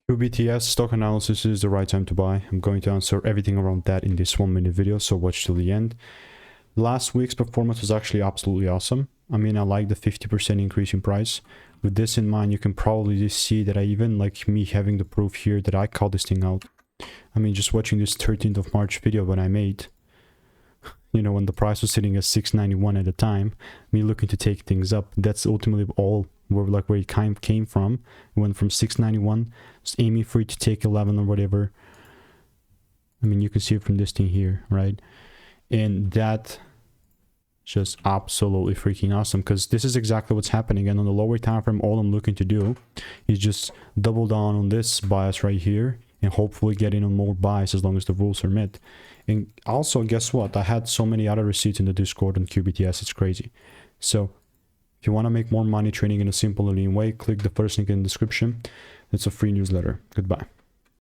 QBTS stock analysis is the right time to buy. I'm going to answer everything around that in this 1-minute video, so watch till the end. Last week's performance was actually absolutely awesome. I mean, I like the 50% increase in price. With this in mind, you can probably just see that I even like me having the proof here that I called this thing out. I mean, just watching this 13th of March video when I made, you know, when the price was sitting at 691 at the time, me looking to take things up. That's ultimately all where it came from. It went from 691, just aiming for it to take 11 or whatever. I mean, you can see it from this thing here, right? And that just absolutely freaking awesome, because this is exactly what's happening. And on the lower time frame, all I'm looking to do is just double down on this bias right here and hopefully get in on more buys as long as the rules are met. And also, guess what? I had so many other receipts in the Discord on QBTS, it's crazy. So if you want to make more money trading in a simple and lean way, click the first link in the description. It's a free newsletter. Goodbye.